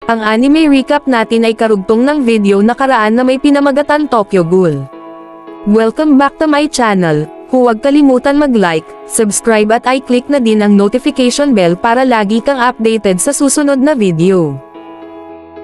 Ang anime recap natin ay karugtong ng video nakaraan na may pinamagatan Tokyo Ghoul. Welcome back to my channel. Huwag kalimutan mag-like, subscribe at i-click na din ang notification bell para lagi kang updated sa susunod na video.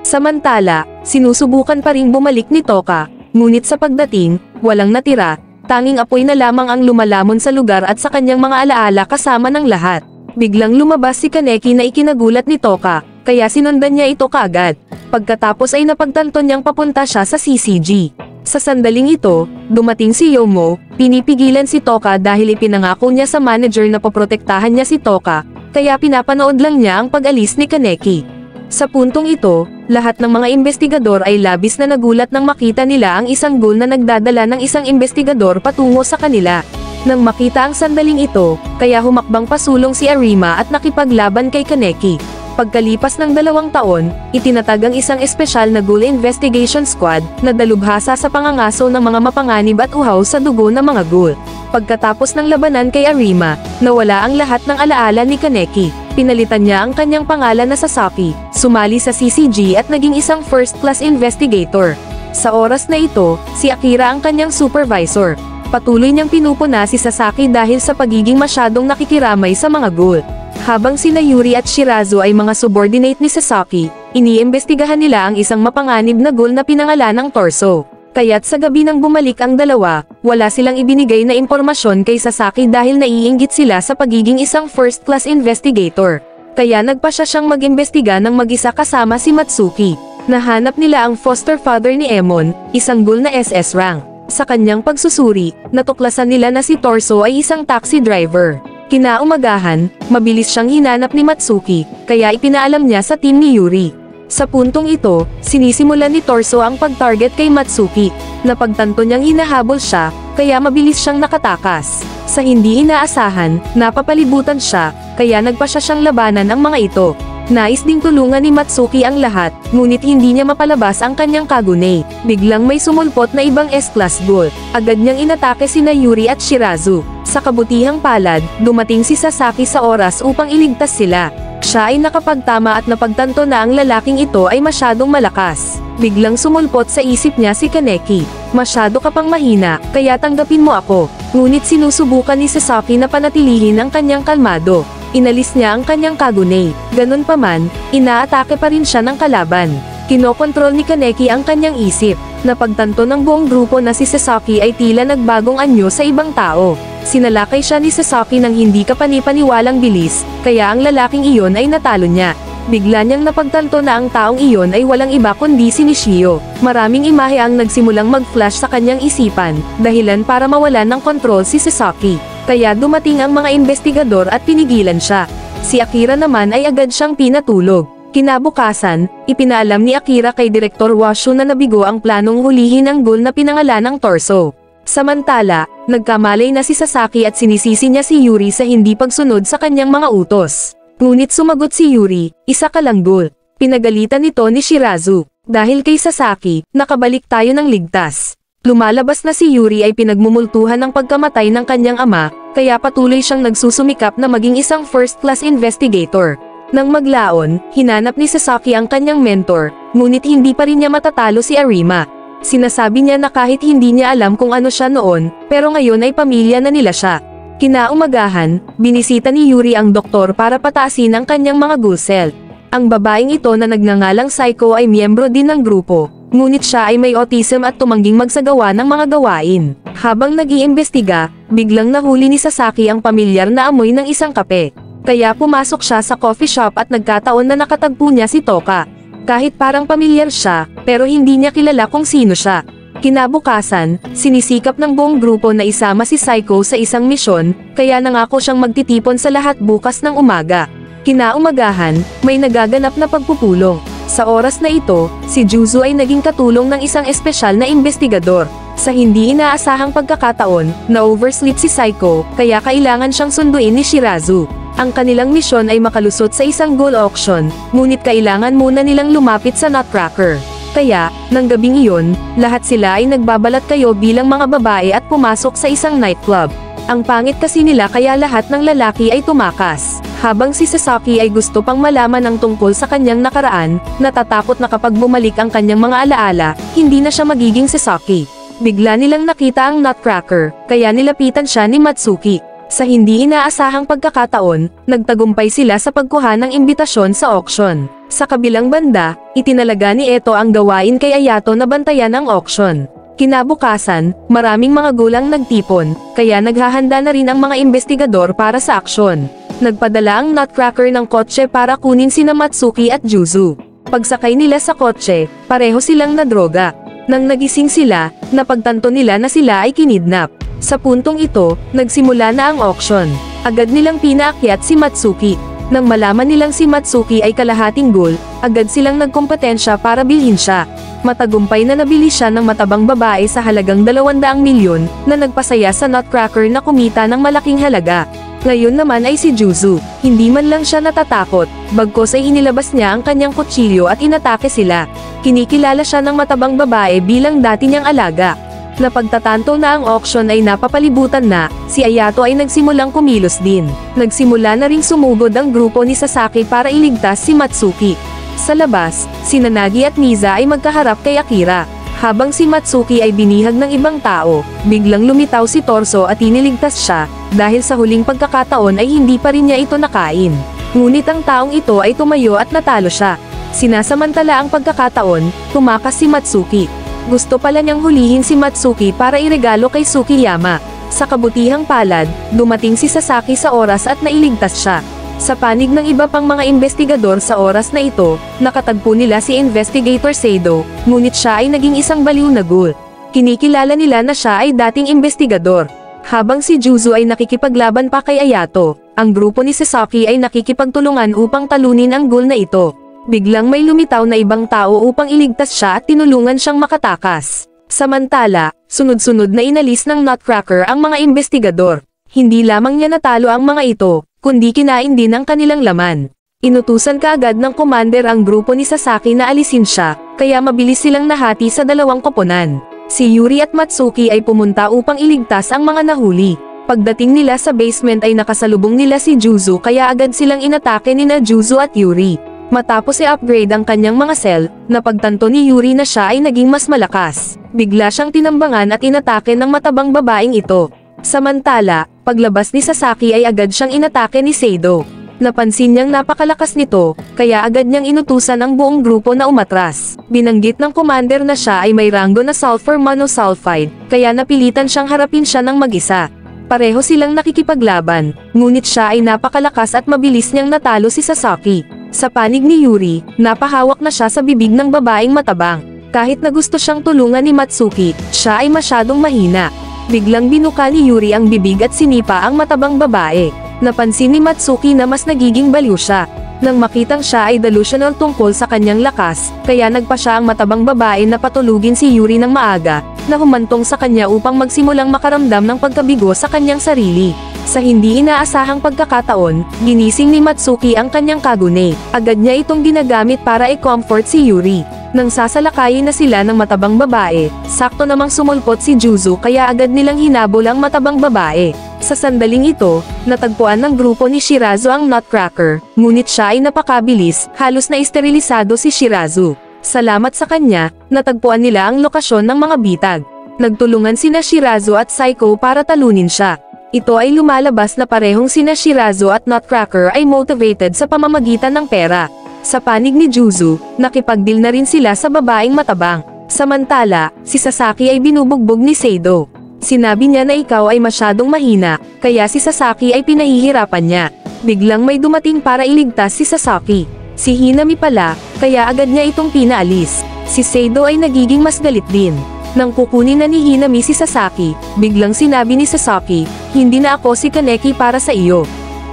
Samantala, sinusubukan pa ring bumalik ni Toka, ngunit sa pagdating, walang natira, tanging apoy na lamang ang lumalamon sa lugar at sa kanyang mga alaala kasama ng lahat. Biglang lumabas si Kaneki na ikinagulat ni Toka, kaya sinundan niya ito kaagad. Pagkatapos ay napagtanto niyang papunta siya sa CCG. Sa sandaling ito, dumating si Yomo, pinipigilan si Toka dahil ipinangako niya sa manager na poprotektahan niya si Toka, kaya pinapanood lang niya ang pag-alis ni Kaneki. Sa puntong ito, lahat ng mga investigador ay labis na nagulat nang makita nila ang isang ghoul na nagdadala ng isang investigador patungo sa kanila. Nang makita ang sandaling ito, kaya humakbang pasulong si Arima at nakipaglaban kay Kaneki. Pagkalipas ng 2 taon, itinatag ang isang espesyal na Ghoul Investigation Squad na dalubhasa sa pangangaso ng mga mapanganib at uhaw sa dugo ng mga ghoul. Pagkatapos ng labanan kay Arima, nawala ang lahat ng alaala ni Kaneki. Pinalitan niya ang kanyang pangalan na Sasaki, sumali sa CCG at naging isang first-class investigator. Sa oras na ito, si Akira ang kanyang supervisor. Patuloy niyang pinupuna si Sasaki dahil sa pagiging masyadong nakikiramay sa mga ghoul. Habang sina Yuri at Shirazu ay mga subordinate ni Sasaki, iniimbestigahan nila ang isang mapanganib na ghoul na pinangalanang Torso. Kaya't sa gabi nang bumalik ang dalawa, wala silang ibinigay na impormasyon kay Sasaki dahil naiinggit sila sa pagiging isang first-class investigator. Kaya nagpasya siyang mag-imbestiga ng mag-isa kasama si Matsuki. Nahanap nila ang foster father ni Emon, isang ghoul na SS rank. Sa kanyang pagsusuri, natuklasan nila na si Torso ay isang taxi driver. Kinaumagahan, mabilis siyang hinanap ni Matsuki, kaya ipinaalam niya sa team ni Yuri. Sa puntong ito, sinisimulan ni Torso ang pag-target kay Matsuki. Napagtanto niyang hinahabol siya, kaya mabilis siyang nakatakas. Sa hindi inaasahan, napapalibutan siya, kaya nagpasya siyang labanan ang mga ito. Nais ding tulungan ni Matsuki ang lahat, ngunit hindi niya mapalabas ang kanyang kagune. Biglang may sumulpot na ibang S-class ghoul. Agad niyang inatake sina Yuri at Shirazu. Sa kabutihang palad, dumating si Sasaki sa oras upang iligtas sila. Siya ay nakapagtama at napagtanto na ang lalaking ito ay masyadong malakas. Biglang sumulpot sa isip niya si Kaneki. Masyado ka pang mahina, kaya tanggapin mo ako. Ngunit sinusubukan ni Sasaki na panatilihin ang kanyang kalmado. Inalis niya ang kanyang kagune. Ganun pa man, inaatake pa rin siya ng kalaban. Kinokontrol ni Kaneki ang kanyang isip. Napagtanto ng buong grupo na si Sasaki ay tila nagbagong anyo sa ibang tao. Sinalakay siya ni Sasaki ng hindi kapani-paniwalang bilis, kaya ang lalaking iyon ay natalo niya. Bigla niyang napagtanto na ang taong iyon ay walang iba kundi si Nishio. Maraming imahe ang nagsimulang mag-flash sa kanyang isipan, dahilan para mawalan ng kontrol si Sasaki. Kaya dumating ang mga investigador at pinigilan siya. Si Akira naman ay agad siyang pinatulog. Kinabukasan, ipinaalam ni Akira kay Direktor Washu na nabigo ang planong hulihin ang ghoul na pinangalanang Torso. Samantala, nagkamalay na si Sasaki at sinisisi niya si Yuri sa hindi pagsunod sa kanyang mga utos. Ngunit sumagot si Yuri, isa ka lang ghoul. Pinagalitan nito ni Shirazu. Dahil kay Sasaki, nakabalik tayo ng ligtas. Lumalabas na si Yuri ay pinagmumultuhan ng pagkamatay ng kanyang ama, kaya patuloy siyang nagsusumikap na maging isang first-class investigator. Nang maglaon, hinanap ni Sasaki ang kanyang mentor, ngunit hindi pa rin niya matatalo si Arima. Sinasabi niya na kahit hindi niya alam kung ano siya noon, pero ngayon ay pamilya na nila siya. Kinaumagahan, binisita ni Yuri ang doktor para pataasin ang kanyang mga ghoul cell. Ang babaeng ito na nagngangalang Psycho ay miyembro din ng grupo. Ngunit siya ay may autism at tumangging magsagawa ng mga gawain. Habang nag-iimbestiga, biglang nahuli ni Sasaki ang pamilyar na amoy ng isang kape. Kaya pumasok siya sa coffee shop at nagkataon na nakatagpo niya si Toka. Kahit parang pamilyar siya, pero hindi niya kilala kung sino siya. Kinabukasan, sinisikap ng buong grupo na isama si Psycho sa isang misyon, kaya nangako siyang magtitipon sa lahat bukas ng umaga. Kinaumagahan, may nagaganap na pagpupulong. Sa oras na ito, si Juzu ay naging katulong ng isang espesyal na investigador. Sa hindi inaasahang pagkakataon, na-oversleep si Psycho, kaya kailangan siyang sunduin ni Shirazu. Ang kanilang misyon ay makalusot sa isang ghoul auction, ngunit kailangan muna nilang lumapit sa Nutcracker. Kaya, nang gabing iyon, lahat sila ay nagbabalat kayo bilang mga babae at pumasok sa isang nightclub. Ang pangit kasi nila kaya lahat ng lalaki ay tumakas. Habang si Sasaki ay gusto pang malaman ang tungkol sa kanyang nakaraan, natatakot na kapag bumalik ang kanyang mga alaala, hindi na siya magiging Sasaki. Bigla nilang nakita ang Nutcracker, kaya nilapitan siya ni Matsuki. Sa hindi inaasahang pagkakataon, nagtagumpay sila sa pagkuha ng imbitasyon sa auction. Sa kabilang banda, itinalaga ni Eto ang gawain kay Ayato na bantayan ang auction. Kinabukasan, maraming mga gulang nagtipon, kaya naghahanda na rin ang mga investigador para sa aksyon. Nagpadala ang Nutcracker ng kotse para kunin sina Matsuki at Juzu. Pagsakay nila sa kotse, pareho silang nadroga. Nang nagising sila, napagtanto nila na sila ay kinidnap. Sa puntong ito, nagsimula na ang auction. Agad nilang pinaakyat si Matsuki. Nang malaman nilang si Matsuki ay kalahating ghoul, agad silang nagkompetensya para bilhin siya. Matagumpay na nabili siya ng matabang babae sa halagang 200 milyon, na nagpasaya sa Nutcracker na kumita ng malaking halaga. Ngayon naman ay si Juzu, hindi man lang siya natatakot, bagkos ay inilabas niya ang kanyang kutsilyo at inatake sila. Kinikilala siya ng matabang babae bilang dati niyang alaga. Napagtatanto na ang auction ay napapalibutan na, si Ayato ay nagsimulang kumilos din. Nagsimula na ring sumugod ang grupo ni Sasaki para iligtas si Matsuki. Sa labas, si Nanagi at Miza ay magkaharap kay Akira. Habang si Matsuki ay binihag ng ibang tao, biglang lumitaw si Torso at iniligtas siya, dahil sa huling pagkakataon ay hindi pa rin niya ito nakain. Ngunit ang taong ito ay tumayo at natalo siya. Sinasamantala ang pagkakataon, tumakas si Matsuki. Gusto pala niyang hulihin si Matsuki para iregalo kay Tsukiyama. Sa kabutihang palad, dumating si Sasaki sa oras at nailigtas siya. Sa panig ng iba pang mga investigador sa oras na ito, nakatagpo nila si Investigator Seido, ngunit siya ay naging isang baliw na ghoul. Kinikilala nila na siya ay dating investigador. Habang si Juzu ay nakikipaglaban pa kay Ayato, ang grupo ni Sasaki ay nakikipagtulungan upang talunin ang ghoul na ito. Biglang may lumitaw na ibang tao upang iligtas siya at tinulungan siyang makatakas. Samantala, sunod-sunod na inalis ng Nutcracker ang mga investigador. Hindi lamang niya natalo ang mga ito, kundi kinain din ang kanilang laman. Inutusan kaagad ng commander ang grupo ni Sasaki na alisin siya, kaya mabilis silang nahati sa dalawang koponan. Si Yuri at Matsuki ay pumunta upang iligtas ang mga nahuli. Pagdating nila sa basement ay nakasalubong nila si Juzu kaya agad silang inatake nina Juzu at Yuri. Matapos i-upgrade ang kanyang mga cell, napagtanto ni Yuri na siya ay naging mas malakas. Bigla siyang tinambangan at inatake ng matabang babaeng ito. Samantala, paglabas ni Sasaki ay agad siyang inatake ni Seido. Napansin niyang napakalakas nito, kaya agad niyang inutusan ang buong grupo na umatras. Binanggit ng commander na siya ay may ranggo na sulfur monosulfide, kaya napilitan siyang harapin siya ng mag-isa. Pareho silang nakikipaglaban, ngunit siya ay napakalakas at mabilis niyang natalo si Sasaki. Sa panig ni Yuri, napahawak na siya sa bibig ng babaeng matabang. Kahit na gusto siyang tulungan ni Matsuki, siya ay masyadong mahina. Biglang binuka ni Yuri ang bibig at sinipa ang matabang babae. Napansin ni Matsuki na mas nagiging baliw siya. Nang makitang siya ay delusional tungkol sa kanyang lakas, kaya nagpa siya ang matabang babae na patulugin si Yuri ng maaga, na humantong sa kanya upang magsimulang makaramdam ng pagkabigo sa kanyang sarili. Sa hindi inaasahang pagkakataon, ginising ni Matsuki ang kanyang kagune. Agad niya itong ginagamit para i-comfort si Yuri. Nang sasalakayin na sila ng matabang babae, sakto namang sumulpot si Juzu kaya agad nilang hinabol ang matabang babae. Sa sandaling ito, natagpuan ng grupo ni Shirazu ang Nutcracker, ngunit siya ay napakabilis, halos na isterilisado si Shirazu. Salamat sa kanya, natagpuan nila ang lokasyon ng mga bitag. Nagtulungan sina Shirazu at Psycho para talunin siya. Ito ay lumalabas na parehong sina Shirazu at Nutcracker ay motivated sa pamamagitan ng pera. Sa panig ni Juzu, nakipagdeal na rin sila sa babaeng matabang. Samantala, si Sasaki ay binubugbog ni Seido. Sinabi niya na ikaw ay masyadong mahina, kaya si Sasaki ay pinahihirapan niya. Biglang may dumating para iligtas si Sasaki. Si Hinami pala, kaya agad niya itong pinaalis. Si Seido ay nagiging mas galit din. Nang kukunin na ni Hinami si Sasaki, biglang sinabi ni Sasaki, "Hindi na ako si Kaneki para sa iyo."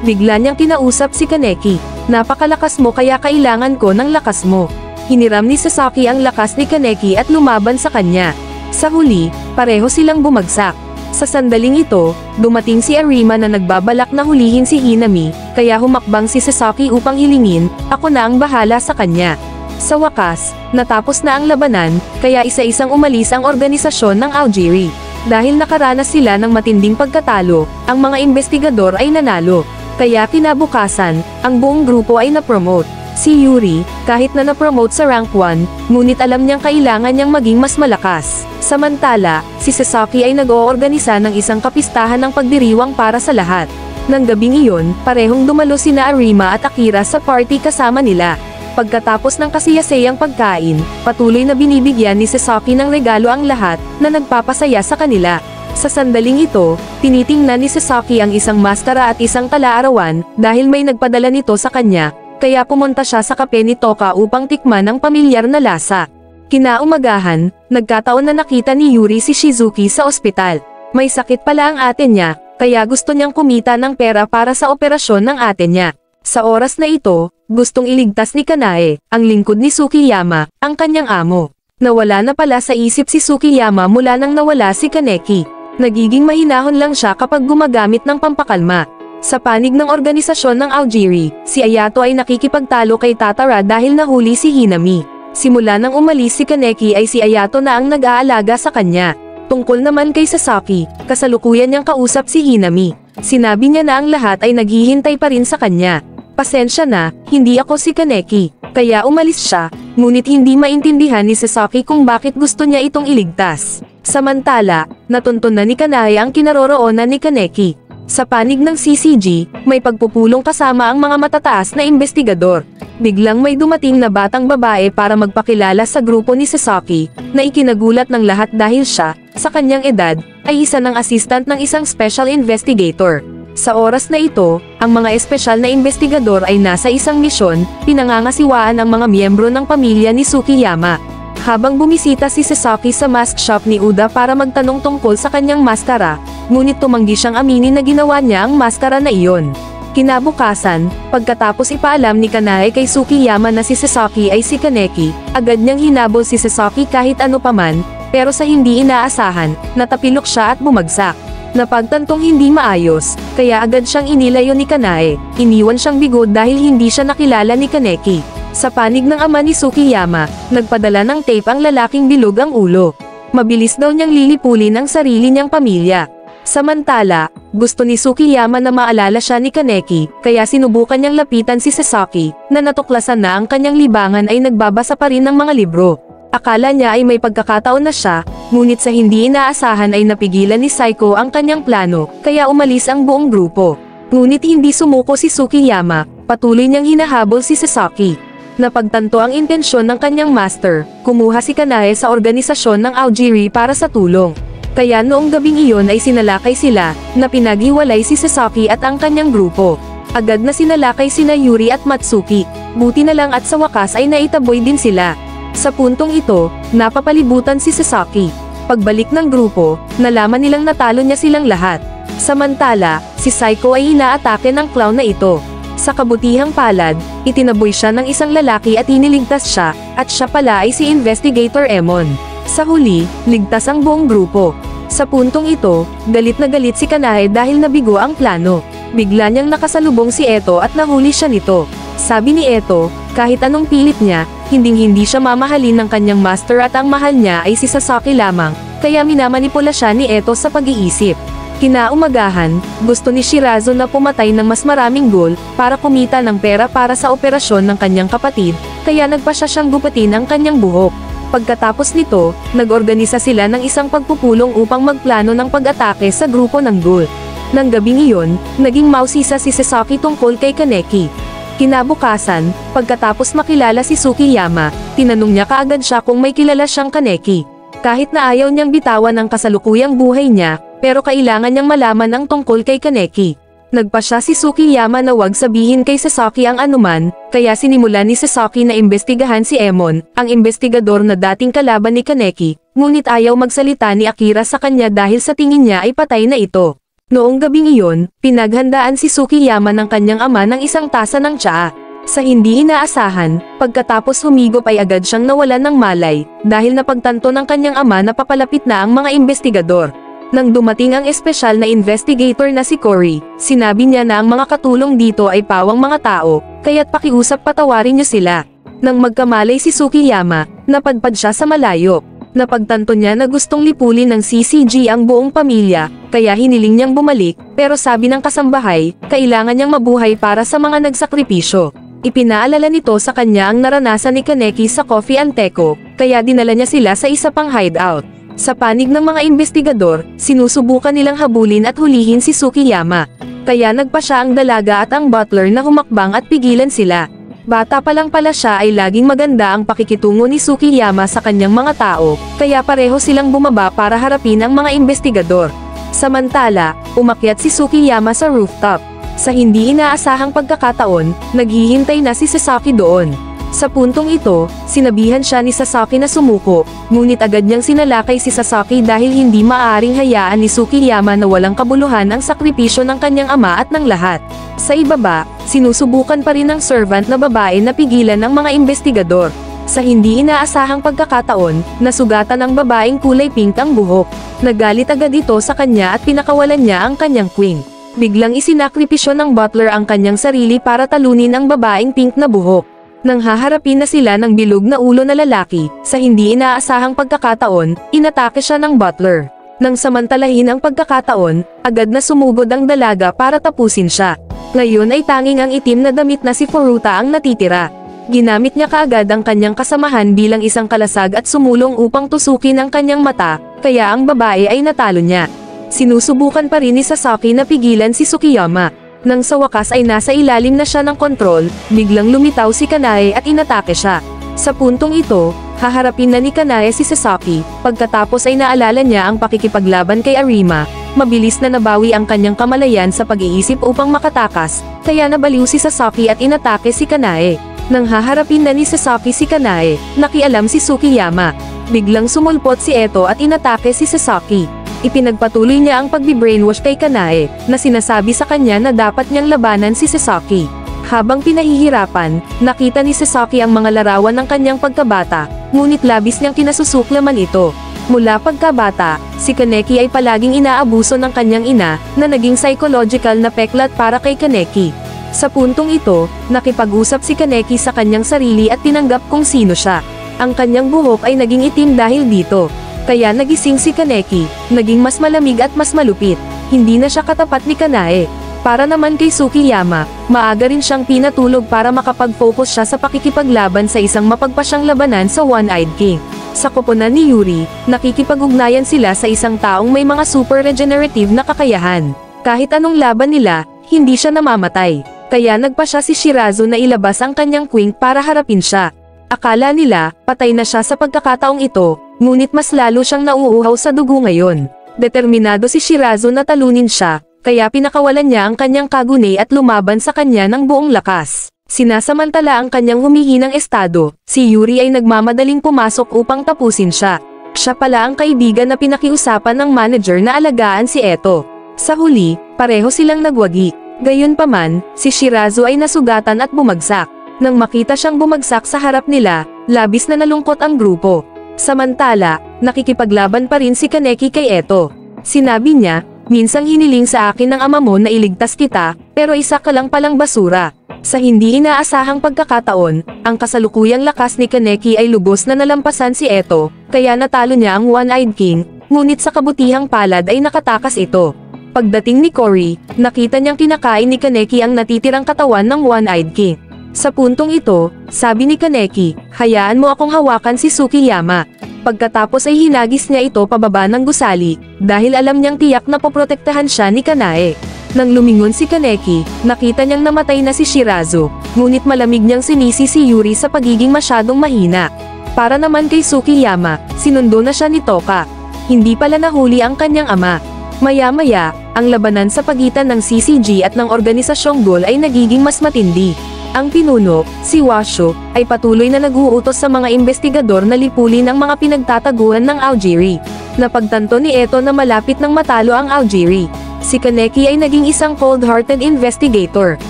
Bigla niyang kinausap si Kaneki, "Napakalakas mo kaya kailangan ko ng lakas mo." Hiniram ni Sasaki ang lakas ni Kaneki at lumaban sa kanya. Sa huli, pareho silang bumagsak. Sa sandaling ito, dumating si Arima na nagbabalak na hulihin si Hinami, kaya humakbang si Sasaki upang hilingin, "Ako na ang bahala sa kanya." Sa wakas, natapos na ang labanan, kaya isa-isang umalis ang organisasyon ng Aogiri. Dahil nakaranas sila ng matinding pagkatalo, ang mga investigador ay nanalo. Kaya kinabukasan, ang buong grupo ay na-promote. Si Yuri, kahit na na-promote sa rank 1, ngunit alam niyang kailangan niyang maging mas malakas. Samantala, si Sasaki ay nag-oorganisa ng isang kapistahan ng pagdiriwang para sa lahat. Nang gabing iyon, parehong dumalo sina Arima at Akira sa party kasama nila. Pagkatapos ng kasiyasayang pagkain, patuloy na binibigyan ni Sasaki ng regalo ang lahat na nagpapasaya sa kanila. Sa sandaling ito, tinitingnan ni Sasaki ang isang maskara at isang talaarawan dahil may nagpadala nito sa kanya, kaya pumunta siya sa kape ni Toka upang tikman ang pamilyar na lasa. Kinaumagahan, nagkataon na nakita ni Yuri si Shizuki sa ospital. May sakit pala ang ate niya, kaya gusto niyang kumita ng pera para sa operasyon ng ate niya. Sa oras na ito, gustong iligtas ni Kanae, ang lingkod ni Sukiyama, ang kanyang amo. Nawala na pala sa isip si Sukiyama mula nang nawala si Kaneki. Nagiging mahinahon lang siya kapag gumagamit ng pampakalma. Sa panig ng organisasyon ng Aogiri, si Ayato ay nakikipagtalo kay Tatara dahil nahuli si Hinami. Simula nang umalis si Kaneki ay si Ayato na ang nag-aalaga sa kanya. Tungkol naman kay Sasaki, kasalukuyan niyang kausap si Hinami. Sinabi niya na ang lahat ay naghihintay pa rin sa kanya. Pasensya na, hindi ako si Kaneki. Kaya umalis siya, ngunit hindi maintindihan ni Sasaki kung bakit gusto niya itong iligtas. Samantala, natuntun na ni Kanae ang kinaroroonan ni Kaneki. Sa panig ng CCG, may pagpupulong kasama ang mga matataas na investigador. Biglang may dumating na batang babae para magpakilala sa grupo ni Sasaki, na ikinagulat ng lahat dahil siya, sa kanyang edad, ay isa ng assistant ng isang special investigator. Sa oras na ito, ang mga espesyal na investigador ay nasa isang misyon, pinangangasiwaan ang mga miyembro ng pamilya ni Sukiyama. Habang bumisita si Sasaki sa mask shop ni Uda para magtanong tungkol sa kanyang maskara, ngunit tumanggi siyang aminin na ginawa niya ang maskara na iyon. Kinabukasan, pagkatapos ipaalam ni Kanae kay Sukiyama na si Sasaki ay si Kaneki, agad niyang hinabol si Sasaki kahit ano paman, pero sa hindi inaasahan, natapilok siya at bumagsak. Napagtantong hindi maayos, kaya agad siyang inilayo ni Kanae, iniwan siyang bigo dahil hindi siya nakilala ni Kaneki. Sa panig ng ama ni Sukiyama, nagpadala ng tape ang lalaking bilog ang ulo. Mabilis daw niyang lilipulin ang sarili niyang pamilya. Samantala, gusto ni Sukiyama na maalala siya ni Kaneki, kaya sinubukan niyang lapitan si Sasaki, na natuklasan na ang kanyang libangan ay nagbabasa pa rin ng mga libro. Akala niya ay may pagkakataon na siya, ngunit sa hindi inaasahan ay napigilan ni Saiko ang kanyang plano, kaya umalis ang buong grupo. Ngunit hindi sumuko si Sukiyama, patuloy niyang hinahabol si Sasaki. Napagtanto ang intensyon ng kanyang master, kumuha si Kanae sa organisasyon ng Aogiri para sa tulong. Kaya noong gabing iyon ay sinalakay sila, na pinaghiwalay si Sasaki at ang kanyang grupo. Agad na sinalakay sina Yuri at Matsuki, buti na lang at sa wakas ay naitaboy din sila. Sa puntong ito, napapalibutan si Sasaki. Pagbalik ng grupo, nalaman nilang natalo niya silang lahat. Samantala, si Saiko ay inaatake ng clown na ito. Sa kabutihang palad, itinaboy siya ng isang lalaki at iniligtas siya, at siya pala ay si Investigator Emon. Sa huli, ligtas ang buong grupo. Sa puntong ito, galit na galit si Kanae dahil nabigo ang plano. Bigla niyang nakasalubong si Eto at nahuli siya nito. Sabi ni Eto, kahit anong pilit niya, hinding-hindi siya mamahalin ng kanyang master at ang mahal niya ay si Sasaki lamang, kaya minamanipula siya ni Eto sa pag-iisip. Kinaumagahan, gusto ni Shirazo na pumatay ng mas maraming gol, para kumita ng pera para sa operasyon ng kanyang kapatid, kaya nagpasya siyang gupatin ang kanyang buhok. Pagkatapos nito, nag-organisa sila ng isang pagpupulong upang magplano ng pag-atake sa grupo ng gol. Nang gabing iyon, naging mausisa si Sasaki tungkol kay Kaneki. Kinabukasan, pagkatapos makilala si Sukiyama, tinanong niya kaagad siya kung may kilala siyang Kaneki. Kahit na ayaw niyang bitawan ang kasalukuyang buhay niya, pero kailangan niyang malaman ang tungkol kay Kaneki. Nagpasya si Sukiyama na wag sabihin kay Sasaki ang anuman, kaya sinimula ni Sasaki na imbestigahan si Emon, ang investigador na dating kalaban ni Kaneki, ngunit ayaw magsalita ni Akira sa kanya dahil sa tingin niya ay patay na ito. Noong gabing iyon, pinaghandaan si Sukiyama ng kanyang ama ng isang tasa ng tsaa. Sa hindi inaasahan, pagkatapos humigop ay agad siyang nawalan ng malay, dahil napagtanto ng kanyang ama na papalapit na ang mga investigador. Nang dumating ang espesyal na investigator na si Cory, sinabi niya na ang mga katulong dito ay pawang mga tao, kaya't pakiusap patawarin niyo sila. Nang magkamalay si Sukiyama, napadpad siya sa malayo. Napagtanto niya na gustong lipulin ng CCG ang buong pamilya, kaya hiniling niyang bumalik, pero sabi ng kasambahay, kailangan niyang mabuhay para sa mga nagsakripisyo. Ipinaalala nito sa kanya ang naranasan ni Kaneki sa Coffee Anteco, kaya dinala niya sila sa isa pang hideout. Sa panig ng mga investigador, sinusubukan nilang habulin at hulihin si Tsukiyama. Kaya nagpa siya ang dalaga at ang butler na humakbang at pigilan sila. Bata pa lang pala siya ay laging maganda ang pakikitungo ni Tsukiyama sa kanyang mga tao, kaya pareho silang bumaba para harapin ang mga investigador. Samantala, umakyat si Tsukiyama sa rooftop. Sa hindi inaasahang pagkakataon, naghihintay na si Sasaki doon. Sa puntong ito, sinabihan siya ni Sasaki na sumuko, ngunit agad niyang sinalakay si Sasaki dahil hindi maaaring hayaan ni Tsukiyama na walang kabuluhan ang sakripisyo ng kanyang ama at ng lahat. Sa ibaba, sinusubukan pa rin ng servant na babae na pigilan ng mga investigador. Sa hindi inaasahang pagkakataon, nasugatan ng babaeng kulay pink ang buhok. Nagalit agad ito sa kanya at pinakawalan niya ang kanyang queen. Biglang isinakripisyo ng butler ang kanyang sarili para talunin ang babaeng pink na buhok. Nang haharapin na sila ng bilog na ulo na lalaki, sa hindi inaasahang pagkakataon, inatake siya ng butler. Nang samantalahin ang pagkakataon, agad na sumugod ang dalaga para tapusin siya. Ngayon ay tanging ang itim na damit na si Furuta ang natitira. Ginamit niya kaagad ang kanyang kasamahan bilang isang kalasag at sumulong upang tusukin ang kanyang mata, kaya ang babae ay natalo niya. Sinusubukan pa rin ni Sasaki na pigilan si Tsukiyama. Nang sa wakas ay nasa ilalim na siya ng kontrol, biglang lumitaw si Kanae at inatake siya. Sa puntong ito, haharapin na ni Kanae si Sasaki, pagkatapos ay naalala niya ang pakikipaglaban kay Arima. Mabilis na nabawi ang kanyang kamalayan sa pag-iisip upang makatakas, kaya nabaliw si Sasaki at inatake si Kanae. Nang haharapin na ni Sasaki si Kanae, nakialam si Tsukiyama. Biglang sumulpot si Eto at inatake si Sasaki. Ipinagpatuloy niya ang pagbi-brainwash kay Kanae, na sinasabi sa kanya na dapat niyang labanan si Sasaki. Habang pinahihirapan, nakita ni Sasaki ang mga larawan ng kanyang pagkabata, ngunit labis niyang kinasusuklaman ito. Mula pagkabata, si Kaneki ay palaging inaabuso ng kanyang ina, na naging psychological na peklat para kay Kaneki. Sa puntong ito, nakipag-usap si Kaneki sa kanyang sarili at tinanggap kung sino siya. Ang kanyang buhok ay naging itim dahil dito. Kaya nagising si Kaneki, naging mas malamig at mas malupit. Hindi na siya katapat ni Kanae. Para naman kay Tsukiyama, maaga rin siyang pinatulog para makapag-focus siya sa pakikipaglaban sa isang mapagpasyang labanan sa One-Eyed King. Sa koponan ni Yuri, nakikipag-ugnayan sila sa isang taong may mga super regenerative na kakayahan. Kahit anong laban nila, hindi siya namamatay. Kaya nagpa siya si Shirazu na ilabas ang kanyang queen para harapin siya. Akala nila, patay na siya sa pagkakataong ito, ngunit mas lalo siyang nauuhaw sa dugo ngayon. Determinado si Shirazu na talunin siya, kaya pinakawalan niya ang kanyang kagune at lumaban sa kanya ng buong lakas. Sinasamantala ang kanyang humihinang estado, si Yuri ay nagmamadaling pumasok upang tapusin siya. Siya pala ang kaibigan na pinakiusapan ng manager na alagaan si Eto. Sa huli, pareho silang nagwagi. Gayunpaman, si Shirazu ay nasugatan at bumagsak. Nang makita siyang bumagsak sa harap nila, labis na nalungkot ang grupo. Samantala, nakikipaglaban pa rin si Kaneki kay Eto. Sinabi niya, minsang hiniling sa akin ng ama mo na iligtas kita, pero isa ka lang palang basura. Sa hindi inaasahang pagkakataon, ang kasalukuyang lakas ni Kaneki ay lubos na nalampasan si Eto, kaya natalo niya ang One-Eyed King, ngunit sa kabutihang palad ay nakatakas ito. Pagdating ni Cory, nakita niyang kinakain ni Kaneki ang natitirang katawan ng One-Eyed King. Sa puntong ito, sabi ni Kaneki, hayaan mo akong hawakan si Tsukiyama. Pagkatapos ay hinagis niya ito pababa ng gusali, dahil alam niyang tiyak na poprotektahan siya ni Kanae. Nang lumingon si Kaneki, nakita niyang namatay na si Shirazu, ngunit malamig niyang sinisi si Yuri sa pagiging masyadong mahina. Para naman kay Tsukiyama, sinundo na siya ni Toka. Hindi pala nahuli ang kanyang ama. Maya-maya, ang labanan sa pagitan ng CCG at ng Organisasyong Ghoul ay nagiging mas matindi. Ang pinuno, si Washo, ay patuloy na nag-uutos sa mga investigador na lipulin ang mga pinagtataguan ng Aogiri. Napagtanto ni Eto na malapit nang matalo ang Aogiri. Si Kaneki ay naging isang cold-hearted investigator.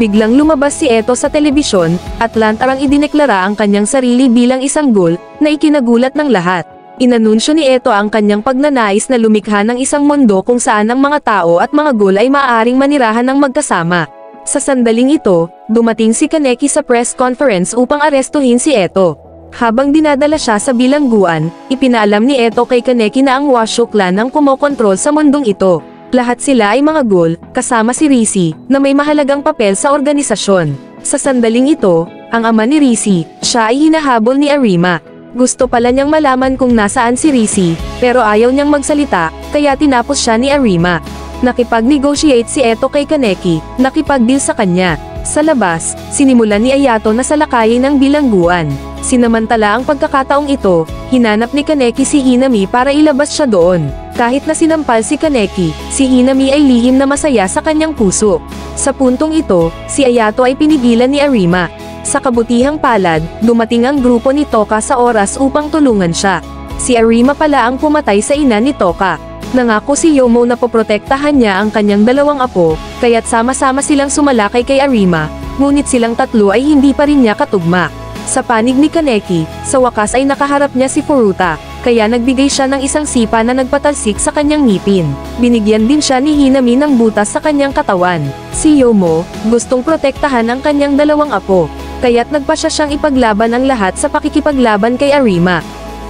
Biglang lumabas si Eto sa telebisyon, at lantarang idineklara ang kanyang sarili bilang isang ghoul, na ikinagulat ng lahat. Inanunsyo ni Eto ang kanyang pagnanais na lumikha ng isang mundo kung saan ang mga tao at mga ghoul ay maaaring manirahan ng magkasama. Sa sandaling ito, dumating si Kaneki sa press conference upang arestuhin si Eto. Habang dinadala siya sa bilangguan, ipinaalam ni Eto kay Kaneki na ang Washo Clan ang kumokontrol sa mundong ito. Lahat sila ay mga ghoul, kasama si Risi, na may mahalagang papel sa organisasyon. Sa sandaling ito, ang ama ni Risi, siya ay hinahabol ni Arima. Gusto pala niyang malaman kung nasaan si Risi, pero ayaw niyang magsalita, kaya tinapos siya ni Arima. Nakipag-negotiate si Eto kay Kaneki, nakipag-deal sa kanya. Sa labas, sinimulan ni Ayato na salakayin ng bilangguan. Sinamantala ang pagkakataong ito, hinanap ni Kaneki si Hinami para ilabas siya doon. Kahit na sinampal si Kaneki, si Hinami ay lihim na masaya sa kanyang puso. Sa puntong ito, si Ayato ay pinigilan ni Arima. Sa kabutihang palad, dumating ang grupo ni Toka sa oras upang tulungan siya. Si Arima pala ang pumatay sa ina ni Toka. Nangako si Yomo na poprotektahan niya ang kanyang dalawang apo, kaya't sama-sama silang sumalakay kay Arima, ngunit silang tatlo ay hindi pa rin niya katugma. Sa panig ni Kaneki, sa wakas ay nakaharap niya si Furuta, kaya nagbigay siya ng isang sipa na nagpatalsik sa kanyang ngipin. Binigyan din siya ni Hinami ng butas sa kanyang katawan. Si Yomo, gustong protektahan ang kanyang dalawang apo, kaya't nagpasya siyang ipaglaban ang lahat sa pakikipaglaban kay Arima.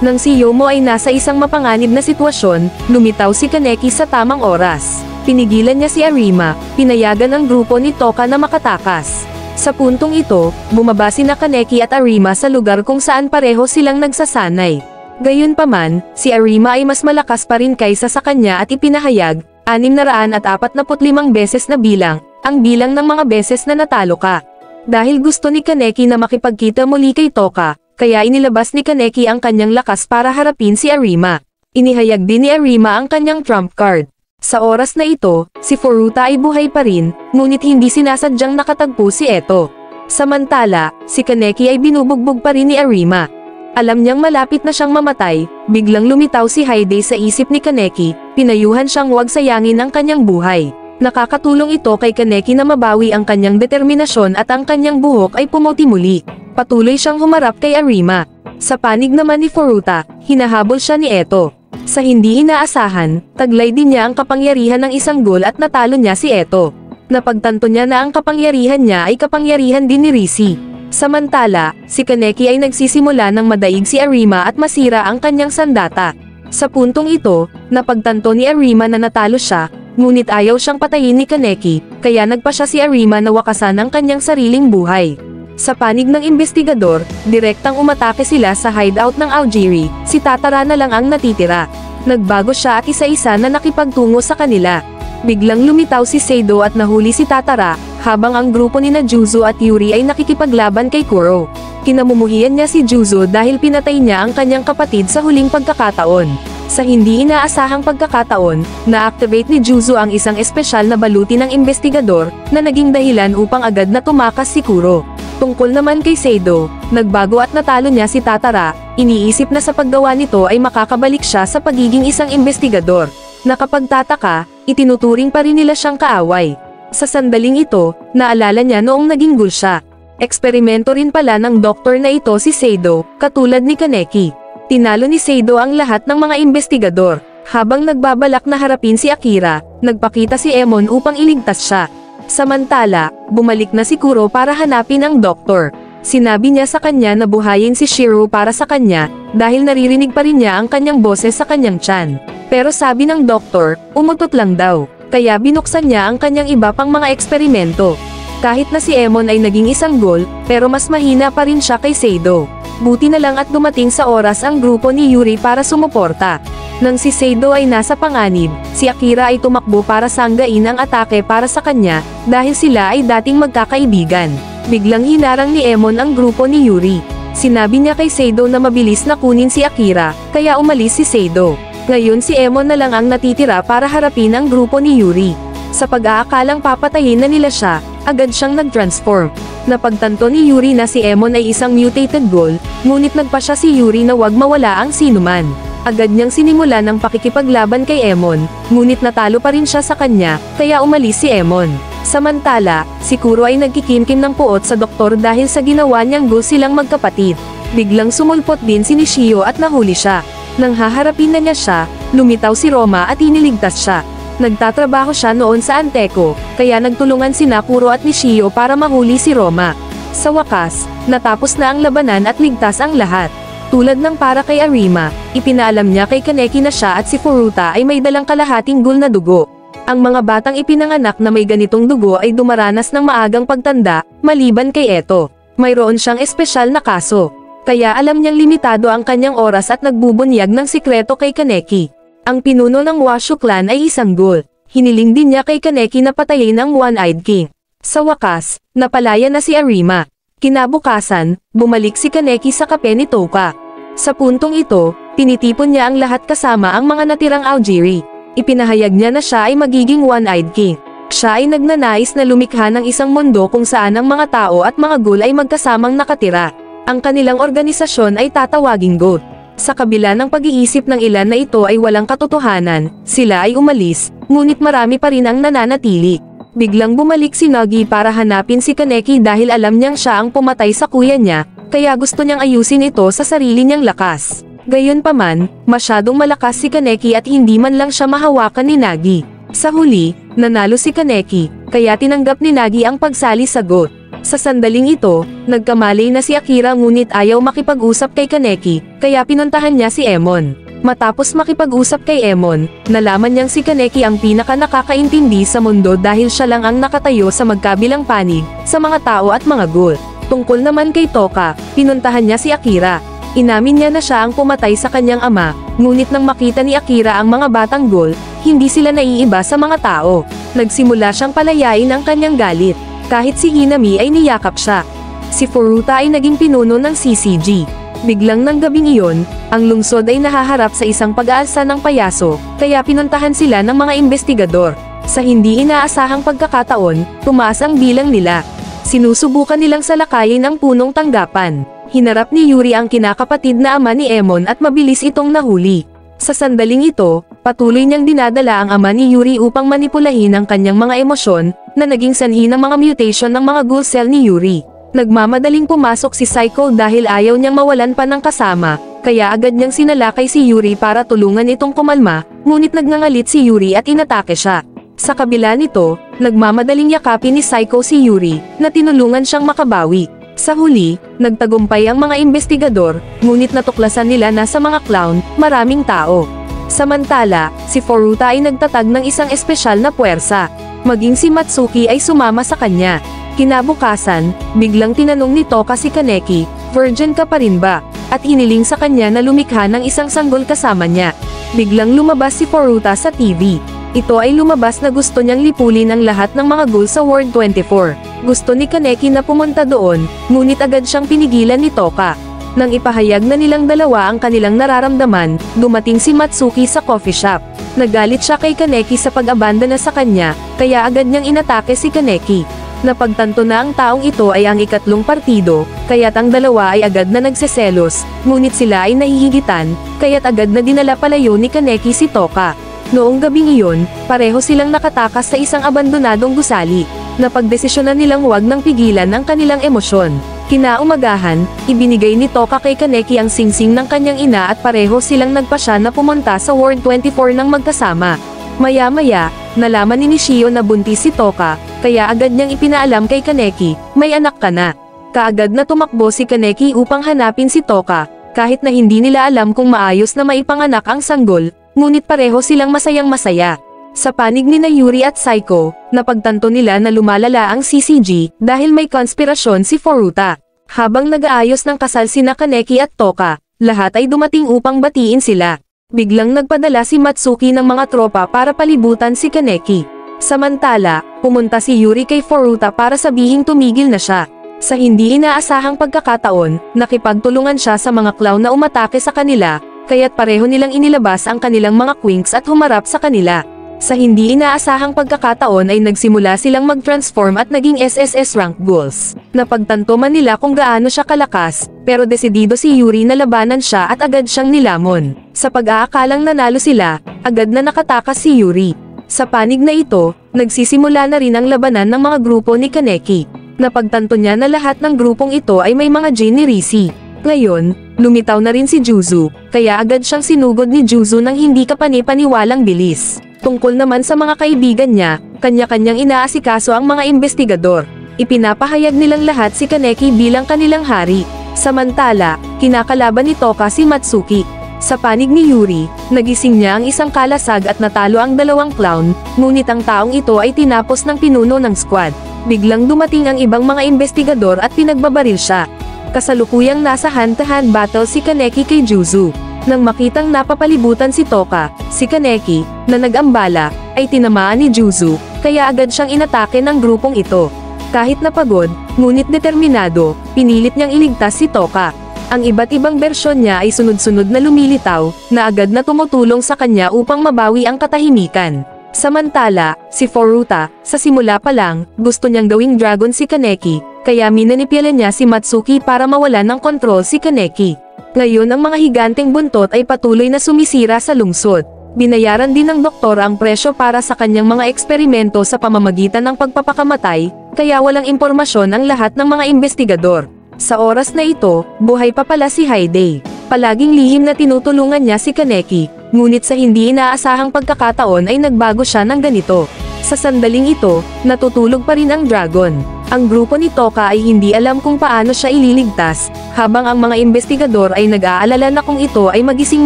Nang si Yomo ay nasa isang mapanganib na sitwasyon, lumitaw si Kaneki sa tamang oras. Pinigilan niya si Arima, pinayagan ang grupo ni Toka na makatakas. Sa puntong ito, bumaba sina Kaneki at Arima sa lugar kung saan pareho silang nagsasanay. Gayunpaman, si Arima ay mas malakas pa rin kaysa sa kanya at ipinahayag, 645 beses na bilang, ang bilang ng mga beses na natalo ka. Dahil gusto ni Kaneki na makipagkita muli kay Toka, kaya inilabas ni Kaneki ang kanyang lakas para harapin si Arima. Inihayag din ni Arima ang kanyang trump card. Sa oras na ito, si Furuta ay buhay pa rin, ngunit hindi sinasadyang nakatagpo si Eto. Samantala, si Kaneki ay binubugbog pa rin ni Arima. Alam niyang malapit na siyang mamatay, biglang lumitaw si Haide sa isip ni Kaneki, pinayuhan siyang huwag sayangin ang kanyang buhay. Nakakatulong ito kay Kaneki na mabawi ang kanyang determinasyon at ang kanyang buhok ay pumuti muli. Patuloy siyang humarap kay Arima. Sa panig naman ni Furuta, hinahabol siya ni Eto. Sa hindi inaasahan, taglay din niya ang kapangyarihan ng isang ghoul at natalo niya si Eto. Napagtanto niya na ang kapangyarihan niya ay kapangyarihan din ni Risi. Samantala, si Kaneki ay nagsisimula ng madaig si Arima at masira ang kanyang sandata. Sa puntong ito, napagtanto ni Arima na natalo siya, ngunit ayaw siyang patayin ni Kaneki, kaya nagpa siya si Arima na wakasan ang kanyang sariling buhay. Sa panig ng investigador, direktang umatake sila sa hideout ng Aogiri, si Tatara na lang ang natitira. Nagbago siya at isa-isa na nakipagtungo sa kanila. Biglang lumitaw si Seido at nahuli si Tatara, habang ang grupo ni Juzo at Yuri ay nakikipaglaban kay Kuro. Kinamumuhian niya si Juzo dahil pinatay niya ang kanyang kapatid sa huling pagkakataon. Sa hindi inaasahang pagkakataon, na-activate ni Juzo ang isang espesyal na baluti ng investigador, na naging dahilan upang agad na tumakas si Kuro. Tungkol naman kay Seido, nagbago at natalo niya si Tatara, iniisip na sa paggawa nito ay makakabalik siya sa pagiging isang investigador. Nakapagtataka, itinuturing pa rin nila siyang kaaway. Sa sandaling ito, naalala niya noong naging ghoul siya. Eksperimento rin pala ng doktor na ito si Seido, katulad ni Kaneki. Tinalo ni Seido ang lahat ng mga investigador. Habang nagbabalak na harapin si Akira, nagpakita si Emon upang iligtas siya. Samantala, bumalik na si Kuro para hanapin ang doktor. Sinabi niya sa kanya na buhayin si Shiro para sa kanya, dahil naririnig pa rin niya ang kanyang boses sa kanyang tiyan. Pero sabi ng doktor, umutot lang daw, kaya binuksan niya ang kanyang iba pang mga eksperimento. Kahit na si Emon ay naging isang ghoul, pero mas mahina pa rin siya kay Seido. Buti na lang at dumating sa oras ang grupo ni Yuri para sumuporta. Nang si Seido ay nasa panganib, si Akira ay tumakbo para sanggain ang atake para sa kanya, dahil sila ay dating magkakaibigan. Biglang hinarang ni Emon ang grupo ni Yuri. Sinabi niya kay Seido na mabilis na kunin si Akira, kaya umalis si Seido. Ngayon si Emon na lang ang natitira para harapin ang grupo ni Yuri. Sa pag-aakalang papatayin na nila siya, agad siyang nag-transform. Napagtanto ni Yuri na si Emon ay isang mutated ghoul, ngunit nagpa siya si Yuri na wag mawala ang sinuman. Agad niyang sinimula ng pakikipaglaban kay Emon, ngunit natalo pa rin siya sa kanya, kaya umalis si Emon. Samantala, si Kuro ay nagkikimkim ng puot sa doktor dahil sa ginawa niyang ghoul silang magkapatid. Biglang sumulpot din si Nishio at nahuli siya. Nang haharapin na niya siya, lumitaw si Roma at iniligtas siya. Nagtatrabaho siya noon sa Anteko, kaya nagtulungan sina Kuro at Nishio para mahuli si Roma. Sa wakas, natapos na ang labanan at ligtas ang lahat. Tulad ng para kay Arima, ipinaalam niya kay Kaneki na siya at si Furuta ay may dalang kalahating ghoul na dugo. Ang mga batang ipinanganak na may ganitong dugo ay dumaranas ng maagang pagtanda, maliban kay Eto. Mayroon siyang espesyal na kaso. Kaya alam niyang limitado ang kanyang oras at nagbubunyag ng sikreto kay Kaneki. Ang pinuno ng Washu clan ay isang ghoul. Hiniling din niya kay Kaneki na patayin ang One-Eyed King. Sa wakas, napalaya na si Arima. Kinabukasan, bumalik si Kaneki sa kape ni Toka. Sa puntong ito, tinitipon niya ang lahat kasama ang mga natirang Aogiri. Ipinahayag niya na siya ay magiging One-Eyed King. Siya ay nagnanais na lumikha ng isang mundo kung saan ang mga tao at mga ghoul ay magkasamang nakatira. Ang kanilang organisasyon ay tatawaging GOAT. Sa kabila ng pag-iisip ng ilan na ito ay walang katotohanan, sila ay umalis, ngunit marami pa rin ang nananatili. Biglang bumalik si Nagi para hanapin si Kaneki dahil alam niyang siya ang pumatay sa kuya niya, kaya gusto niyang ayusin ito sa sarili niyang lakas. Gayunpaman, masyadong malakas si Kaneki at hindi man lang siya mahawakan ni Nagi. Sa huli, nanalo si Kaneki, kaya tinanggap ni Nagi ang pagsali sa GOAT. Sa sandaling ito, nagkamali na si Akira ngunit ayaw makipag-usap kay Kaneki, kaya pinuntahan niya si Emon. Matapos makipag-usap kay Emon, nalaman niyang si Kaneki ang pinaka nakakaintindi sa mundo dahil siya lang ang nakatayo sa magkabilang panig, sa mga tao at mga ghoul. Tungkol naman kay Toka, pinuntahan niya si Akira. Inamin niya na siya ang pumatay sa kanyang ama, ngunit nang makita ni Akira ang mga batang ghoul, hindi sila naiiba sa mga tao. Nagsimula siyang palayain ang kanyang galit. Kahit si Hinami ay niyakap siya. Si Furuta ay naging pinuno ng CCG. Biglang ng gabing iyon, ang lungsod ay nahaharap sa isang pag-aalsa ng payaso, kaya pinuntahan sila ng mga investigador. Sa hindi inaasahang pagkakataon, tumaas ang bilang nila. Sinusubukan nilang salakayin ang punong tanggapan. Hinarap ni Yuri ang kinakapatid na ama ni Emon at mabilis itong nahuli. Sa sandaling ito, patuloy niyang dinadala ang ama ni Yuri upang manipulahin ang kanyang mga emosyon, na naging sanhi ng mga mutation ng mga ghoul cell ni Yuri. Nagmamadaling pumasok si Psycho dahil ayaw niyang mawalan pa ng kasama, kaya agad niyang sinalakay si Yuri para tulungan itong kumalma, ngunit nagngangalit si Yuri at inatake siya. Sa kabila nito, nagmamadaling yakapin ni Psycho si Yuri, na tinulungan siyang makabawi. Sa huli, nagtagumpay ang mga investigador, ngunit natuklasan nila na sa mga clown, maraming tao. Samantala, si Furuta ay nagtatag ng isang espesyal na puwersa. Maging si Matsuki ay sumama sa kanya. Kinabukasan, biglang tinanong ni Toka si Kaneki, "Virgin ka pa rin ba?" At hiniling sa kanya na lumikha ng isang sanggol kasama niya. Biglang lumabas si Furuta sa TV. Ito ay lumabas na gusto niyang lipulin ang lahat ng mga ghoul sa World 24. Gusto ni Kaneki na pumunta doon, ngunit agad siyang pinigilan ni Toka. Nang ipahayag na nilang dalawa ang kanilang nararamdaman, dumating si Matsuki sa coffee shop. Nagalit siya kay Kaneki sa pag-abandona sa kanya, kaya agad niyang inatake si Kaneki. Napagtanto na ang taong ito ay ang ikatlong partido, kaya't ang dalawa ay agad na nagseselos, ngunit sila ay nahihigitan, kaya't agad na dinala palayo ni Kaneki si Toka. Noong gabing iyon, pareho silang nakatakas sa isang abandonadong gusali. Napagdesisyonan nilang huwag nang pigilan ang kanilang emosyon. Kinaumagahan, ibinigay ni Toka kay Kaneki ang singsing ng kanyang ina at pareho silang nagpasya na pumunta sa World 24 ng magkasama. Maya-maya, nalaman ni Nishio na buntis si Toka, kaya agad niyang ipinaalam kay Kaneki, "May anak ka na." Kaagad na tumakbo si Kaneki upang hanapin si Toka, kahit na hindi nila alam kung maayos na maipanganak ang sanggol, ngunit pareho silang masayang-masaya. Sa panig ni Yuri at Psycho, napagtanto nila na lumalala ang CCG, dahil may konspirasyon si Furuta. Habang nag-aayos ng kasal sina Kaneki at Toka, lahat ay dumating upang batiin sila. Biglang nagpadala si Matsuki ng mga tropa para palibutan si Kaneki. Samantala, pumunta si Yuri kay Furuta para sabihing tumigil na siya. Sa hindi inaasahang pagkakataon, nakipagtulungan siya sa mga clown na umatake sa kanila, kaya't pareho nilang inilabas ang kanilang mga quinks at humarap sa kanila. Sa hindi inaasahang pagkakataon ay nagsimula silang mag-transform at naging SSS rank ghouls. Napagtanto man nila kung gaano siya kalakas, pero desidido si Yuri na labanan siya at agad siyang nilamon. Sa pag-aakalang nanalo sila, agad na nakatakas si Yuri. Sa panig na ito, nagsisimula na rin ang labanan ng mga grupo ni Kaneki. Napagtanto niya na lahat ng grupong ito ay may mga Jin ni Risi. Ngayon, lumitaw na rin si Juzu, kaya agad siyang sinugod ni Juzu ng hindi kapani-paniwalang bilis. Tungkol naman sa mga kaibigan niya, kanya-kanyang inaasikaso ang mga investigador. ipinapahayag nilang lahat si Kaneki bilang kanilang hari. Samantala, kinakalaban ni Toka si Matsuki. Sa panig ni Yuri, nagising niya ang isang kalasag at natalo ang dalawang clown, ngunit ang taong ito ay tinapos ng pinuno ng squad. Biglang dumating ang ibang mga investigador at pinagbabaril siya. Kasalukuyang nasa hand-to-hand battle si Kaneki kay Juzu. Nang makitang napapalibutan si Toka, si Kaneki, na nag-ambala, ay tinamaan ni Juzu, kaya agad siyang inatake ng grupong ito. Kahit napagod, ngunit determinado, pinilit niyang iligtas si Toka. Ang iba't ibang bersyon niya ay sunod-sunod na lumilitaw, na agad na tumutulong sa kanya upang mabawi ang katahimikan. Samantala, si Furuta, sa simula pa lang, gusto niyang gawing dragon si Kaneki, kaya minanipilan niya si Matsuki para mawalan ng kontrol si Kaneki. Ngayon ang mga higanteng buntot ay patuloy na sumisira sa lungsod. Binayaran din ng doktor ang presyo para sa kanyang mga eksperimento sa pamamagitan ng pagpapakamatay, kaya walang impormasyon ang lahat ng mga investigador. Sa oras na ito, buhay pa pala si Haidai. Palaging lihim na tinutulungan niya si Kaneki, ngunit sa hindi inaasahang pagkakataon ay nagbago siya ng ganito. Sa sandaling ito, natutulog pa rin ang dragon. Ang grupo ni Toka ay hindi alam kung paano siya ililigtas, habang ang mga investigador ay nag-aalala na kung ito ay magising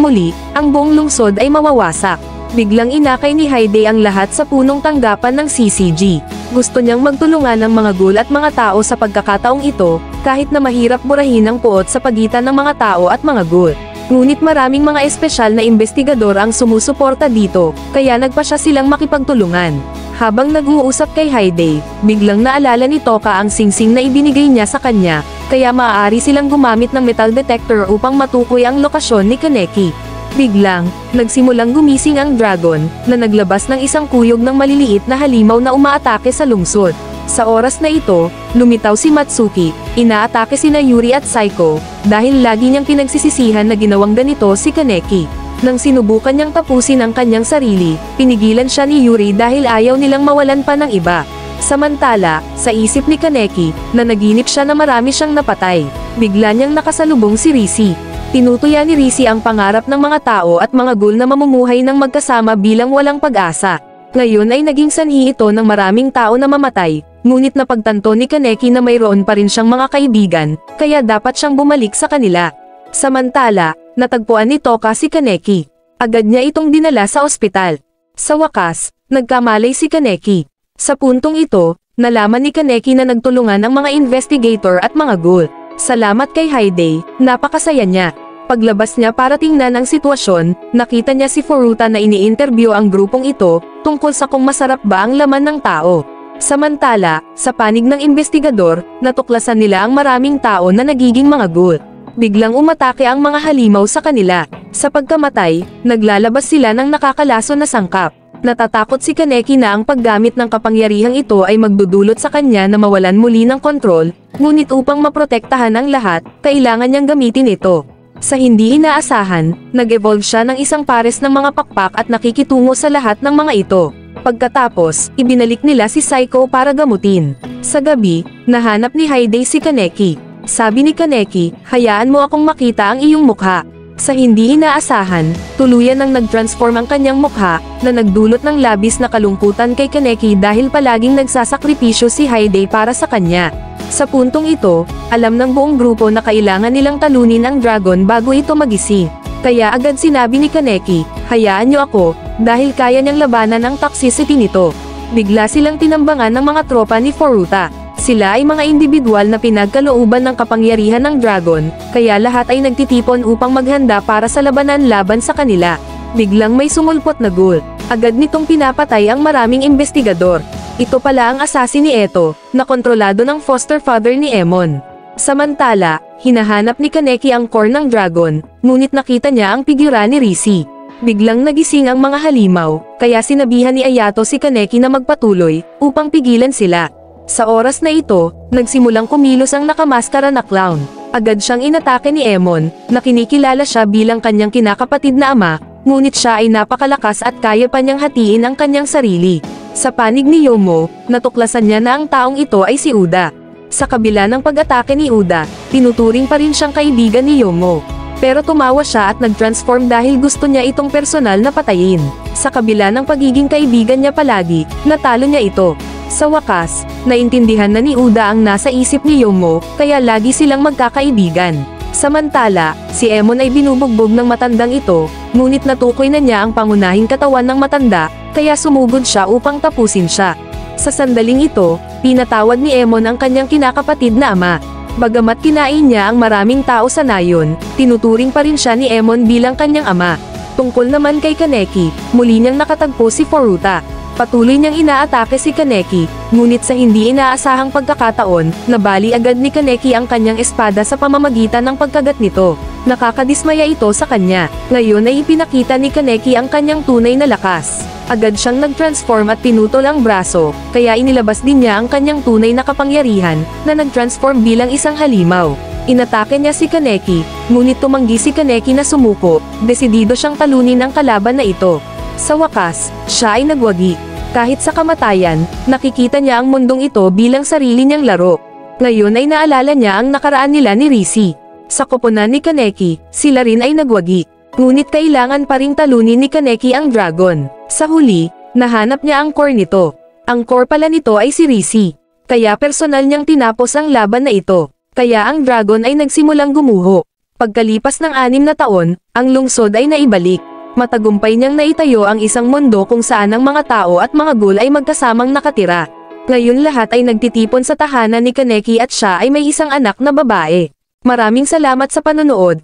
muli, ang buong lungsod ay mawawasak. Biglang inakay ni Haidai ang lahat sa punong tanggapan ng CCG. Gusto niyang magtulungan ng mga ghoul at mga tao sa pagkakataong ito, kahit na mahirap burahin ang puot sa pagitan ng mga tao at mga ghoul. Ngunit maraming mga espesyal na investigador ang sumusuporta dito, kaya nagpa siya silang makipagtulungan. Habang nag-uusap kay Haidai, biglang naalala ni Toka ang singsing na ibinigay niya sa kanya, kaya maaari silang gumamit ng metal detector upang matukoy ang lokasyon ni Kaneki. Biglang, nagsimulang gumising ang dragon, na naglabas ng isang kuyog ng maliliit na halimaw na umaatake sa lungsod. Sa oras na ito, lumitaw si Matsuki, inaatake sina Yuri at Saiko, dahil lagi niyang pinagsisisihan na ginawang ganito si Kaneki. Nang sinubukan niyang tapusin ang kanyang sarili, pinigilan siya ni Yuri dahil ayaw nilang mawalan pa ng iba. Samantala, sa isip ni Kaneki, na naginip siya na marami siyang napatay, bigla niyang nakasalubong si Risi. Tinutuya ni Risi ang pangarap ng mga tao at mga ghoul na mamumuhay ng magkasama bilang walang pag-asa. Ngayon ay naging sanhi ito ng maraming tao na mamatay, ngunit napagtanto ni Kaneki na mayroon pa rin siyang mga kaibigan, kaya dapat siyang bumalik sa kanila. Samantala, natagpuan ni Toka si Kaneki. Agad niya itong dinala sa ospital. Sa wakas, nagkamalay si Kaneki. Sa puntong ito, nalaman ni Kaneki na nagtulungan ang mga investigator at mga ghoul. Salamat kay Haidai, napakasaya niya. Paglabas niya para tingnan ang sitwasyon, nakita niya si Furuta na ini-interview ang grupong ito, tungkol sa kung masarap ba ang laman ng tao. Samantala, sa panig ng investigador, natuklasan nila ang maraming tao na nagiging mga ghoul. Biglang umatake ang mga halimaw sa kanila. Sa pagkamatay, naglalabas sila ng nakakalason na sangkap. Natatakot si Kaneki na ang paggamit ng kapangyarihang ito ay magdudulot sa kanya na mawalan muli ng kontrol, ngunit upang maprotektahan ang lahat, kailangan niyang gamitin ito. Sa hindi inaasahan, nag-evolve siya ng isang pares ng mga pakpak at nakikitungo sa lahat ng mga ito. Pagkatapos, ibinalik nila si Saiko para gamutin. Sa gabi, nahanap ni Haidai si Kaneki. Sabi ni Kaneki, hayaan mo akong makita ang iyong mukha. Sa hindi inaasahan, tuluyan nang nag-transform ang kanyang mukha, na nagdulot ng labis na kalungkutan kay Kaneki dahil palaging nagsasakripisyo si Haidai para sa kanya. Sa puntong ito, alam ng buong grupo na kailangan nilang talunin ang dragon bago ito magising. Kaya agad sinabi ni Kaneki, hayaan niyo ako, dahil kaya niyang labanan ang toxicity nito. Bigla silang tinambangan ng mga tropa ni Furuta. Sila ay mga individual na pinagkalooban ng kapangyarihan ng dragon, kaya lahat ay nagtitipon upang maghanda para sa labanan laban sa kanila. Biglang may sumulpot na ghoul. Agad nitong pinapatay ang maraming investigador. Ito pala ang assassin ni Eto, na kontrolado ng foster father ni Emon. Samantala, hinahanap ni Kaneki ang core ng dragon, ngunit nakita niya ang figura ni Risi. Biglang nagising ang mga halimaw, kaya sinabihan ni Ayato si Kaneki na magpatuloy, upang pigilan sila. Sa oras na ito, nagsimulang kumilos ang nakamaskara na clown. Agad siyang inatake ni Emon, na kinikilala siya bilang kanyang kinakapatid na ama, ngunit siya ay napakalakas at kaya pa niyang hatiin ang kanyang sarili. Sa panig ni Yomo, natuklasan niya na ang taong ito ay si Uda. Sa kabila ng pag-atake ni Uda, tinuturing pa rin siyang kaibigan ni Yomo. Pero tumawa siya at nag-transform dahil gusto niya itong personal na patayin. Sa kabila ng pagiging kaibigan niya palagi, natalo niya ito. Sa wakas, naintindihan na ni Uda ang nasa isip ni Yomo, kaya lagi silang magkakaibigan. Samantala, si Emon ay binubugbog ng matandang ito, ngunit natukoy na niya ang pangunahing katawan ng matanda, kaya sumugod siya upang tapusin siya. Sa sandaling ito, pinatawad ni Emon ang kanyang kinakapatid na ama. Bagamat kinain niya ang maraming tao sa nayon, tinuturing pa rin siya ni Emon bilang kanyang ama. Tungkol naman kay Kaneki, muli niyang nakatagpo si Furuta. Patuloy niyang inaatake si Kaneki, ngunit sa hindi inaasahang pagkakataon, nabali agad ni Kaneki ang kanyang espada sa pamamagitan ng pagkagat nito. Nakakadismaya ito sa kanya. Ngayon ay ipinakita ni Kaneki ang kanyang tunay na lakas. Agad siyang nag-transform at pinutol ang braso, kaya inilabas din niya ang kanyang tunay na kapangyarihan, na nag-transform bilang isang halimaw. Inatake niya si Kaneki, ngunit tumanggi si Kaneki na sumuko, desidido siyang talunin ang kalaban na ito. Sa wakas, siya ay nagwagi. Kahit sa kamatayan, nakikita niya ang mundong ito bilang sarili niyang laro. Ngayon ay naalala niya ang nakaraan nila ni Rishi. Sa koponan ni Kaneki, sila rin ay nagwagi. Ngunit kailangan pa ring talunin ni Kaneki ang dragon. Sa huli, nahanap niya ang core nito. Ang core pala nito ay si Rishi. Kaya personal niyang tinapos ang laban na ito. Kaya ang dragon ay nagsimulang gumuho. Pagkalipas ng 6 na taon, ang lungsod ay naibalik. Matagumpay niyang naitayo ang isang mundo kung saan ang mga tao at mga ghoul ay magkasamang nakatira. Ngayon lahat ay nagtitipon sa tahanan ni Kaneki at siya ay may isang anak na babae. Maraming salamat sa panonood.